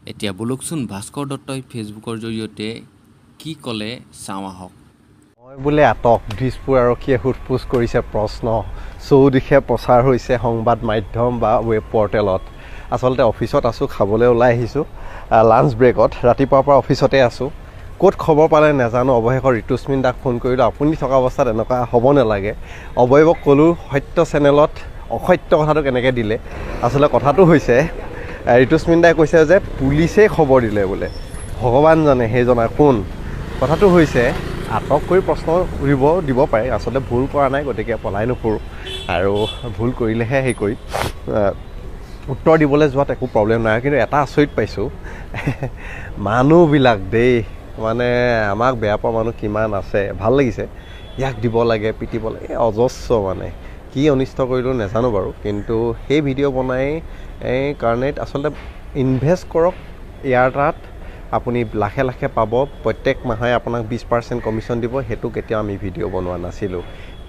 এতিয়া বলকচোন ভাস্কৰ দত্তই ফেচবুকৰ জৰিয়তে কি ক'লে চাওঁ আহক। মই বোলে আটক দিছপুৰ আৰক্ষীয়ে সোধপোছ কৰিছে প্ৰশ্ন চৌদিশে প্ৰচাৰ হৈছে সংবাদ মাধ্যম বা ৱেব পৰ্টেলত। আচলতে অফিচত আছোঁ, খাবলৈ ওলাই আহিছোঁ লাঞ্চ ব্ৰেকত। ৰাতিপুৱাৰ পৰা অফিচতে আছোঁ, ক'ত খবৰ পালে নাজানো। অৱশেষত ঋতুস্মিন দাক ফোন কৰিলোঁ, আপুনি থকা অৱস্থাত এনেকুৱা হ'ব নালাগে। অৱয়বক ক'লোঁ সত্য চেনেলত অসত্য কথাটো কেনেকৈ দিলে। আচলতে কথাটো হৈছে ঋতুস্মিন দাই কৈছে যে পুলিচেই খবৰ দিলে বোলে। ভগৱান জানে সেইজনা কোন। কথাটো হৈছে আটক কৰি প্ৰশ্ন দিব পাৰে, আচলতে ভুল কৰা নাই, গতিকে পলাই নুফুৰোঁ। আৰু ভুল কৰিলেহে সেই কৰি উত্তৰ দিবলৈ যোৱাত একো প্ৰব্লেম নাই। কিন্তু এটা আচৰিত পাইছোঁ মানুহবিলাক দেই, মানে আমাক বেয়া পোৱা মানুহ কিমান আছে। ভাল লাগিছে, ইয়াক দিব লাগে, পিটিব লাগে, অজস্ৰ মানে কি অনিষ্ট কৰিলোঁ নাজানো বাৰু। কিন্তু সেই ভিডিঅ' বনাই কাৰণে আচলতে ইনভেষ্ট কৰক ইয়াৰ তাত, আপুনি লাখে লাখে পাব। প্ৰত্যেক মাহে আপোনাক 20% কমিশ্যন দিব। সেইটো কেতিয়াও আমি ভিডিঅ' বনোৱা নাছিলোঁ।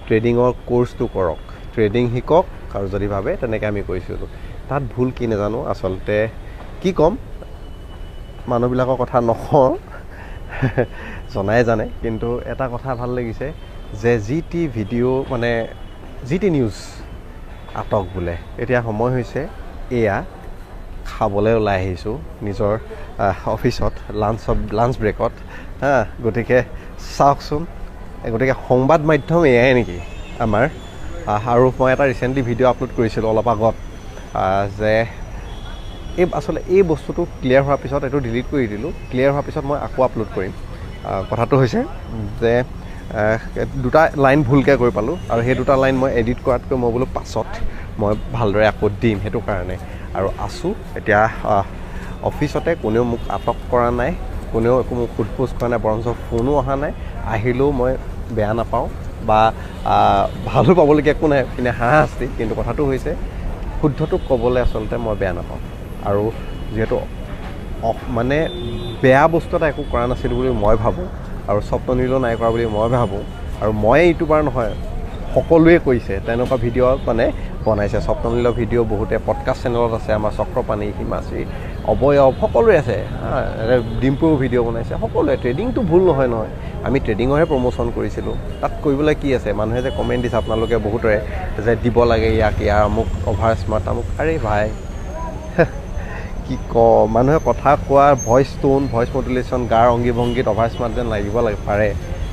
ট্ৰেডিঙৰ ক'ৰ্চটো কৰক, ট্ৰেডিং শিকক, আৰু যদি ভাবে তেনেকৈ আমি কৰিছিলোঁ। তাত ভুল কি নাজানো, আচলতে কি ক'ম, মানুহবিলাকৰ কথা নকওঁ জনাই জানে। কিন্তু এটা কথা ভাল লাগিছে যে যি টি ভিডিঅ' মানে যি টি নিউজ আটক বোলে। এতিয়া সময় হৈছে এয়া খাবলৈ ওলাই আহিছোঁ নিজৰ অফিচত লাঞ্চ ব্ৰেকত গতিকে চাওকচোন। গতিকে সংবাদ মাধ্যম এয়াই নেকি আমাৰ। আৰু মই এটা ৰিচেণ্টলি ভিডিঅ' আপলোড কৰিছিলোঁ অলপ আগত যে আচলতে এই বস্তুটো ক্লিয়াৰ হোৱাৰ পিছত এইটো ডিলিট কৰি দিলোঁ। ক্লিয়াৰ হোৱাৰ পিছত মই আকৌ আপলোড কৰিম। কথাটো হৈছে যে দুটা লাইন ভুলকৈ কৰি পালোঁ, আৰু সেই দুটা লাইন মই এডিট কৰাতকৈ মই বোলো পাছত মই ভালদৰে আকৌ দিম, সেইটো কাৰণে। আৰু আছোঁ এতিয়া অফিচতে, কোনেও মোক আটক কৰা নাই, কোনেও একো মোক সোধপোছ কৰা নাই, বৰঞ্চ ফোনো অহা নাই। আহিলেও মই বেয়া নাপাওঁ বা ভালো পাবলগীয়া একো নাই, পিনে হাঁহাস্তি। কিন্তু কথাটো হৈছে শুদ্ধটো ক'বলৈ আচলতে মই বেয়া নাপাওঁ। আৰু যিহেতু মানে বেয়া বস্তু এটা একো কৰা নাছিলোঁ বুলি মই ভাবোঁ, আৰু স্বপ্ননীলো নাই কৰা বুলি মই ভাবোঁ। আৰু মই ইউটিউবাৰ নহয়, সকলোৱে কৰিছে তেনেকুৱা ভিডিঅ' মানে বনাইছে। স্বপ্ননীলৰ ভিডিঅ' বহুতে পডকাষ্ট চেনেলত আছে, আমাৰ চক্ৰপাণি, হিমাশ্ৰী, অৱয়ব সকলোৱে আছে। ডিম্পুও ভিডিঅ' বনাইছে, সকলোৱে। ট্ৰেডিংটো ভুল নহয় নহয়, আমি ট্ৰেডিঙৰহে প্ৰমোশ্যন কৰিছিলোঁ। তাত কৰিবলৈ কি আছে। মানুহে যে কমেণ্ট দিছে আপোনালোকে বহুতৰে যে দিব লাগে ইয়াক, ইয়াৰ আমুক অভাৰ স্মাৰ্ট আমুক। আৰে ভাই কি কওঁ, মানুহে কথা কোৱা ভইচ টোন, ভইচ মডুলেশ্যন, গাৰ অংগী ভংগীত অভাৰ স্মাৰ্ট যেন লাগিব পাৰে।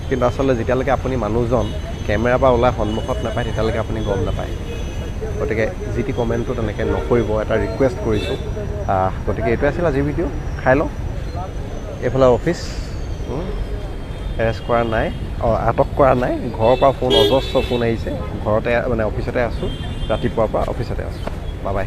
কিন্তু আচলতে যেতিয়ালৈকে আপুনি মানুহজন কেমেৰাৰ পৰা ওলাই সন্মুখত নাপায়, তেতিয়ালৈকে আপুনি গম নাপায়। গতিকে যি টি কমেণ্টটো তেনেকৈ নকৰিব, এটা ৰিকুৱেষ্ট কৰিছোঁ। গতিকে এইটোৱে আছিল আজিৰ ভিডিঅ'। খাই লওঁ। এইফালে অফিচ এৰেষ্ট কৰা নাই, আটক কৰা নাই। ঘৰৰ পৰা ফোন, অজস্ৰ ফোন আহিছে। ঘৰতে মানে অফিচতে আছোঁ, ৰাতিপুৱাৰ পৰা অফিচতে আছোঁ। Bye bye.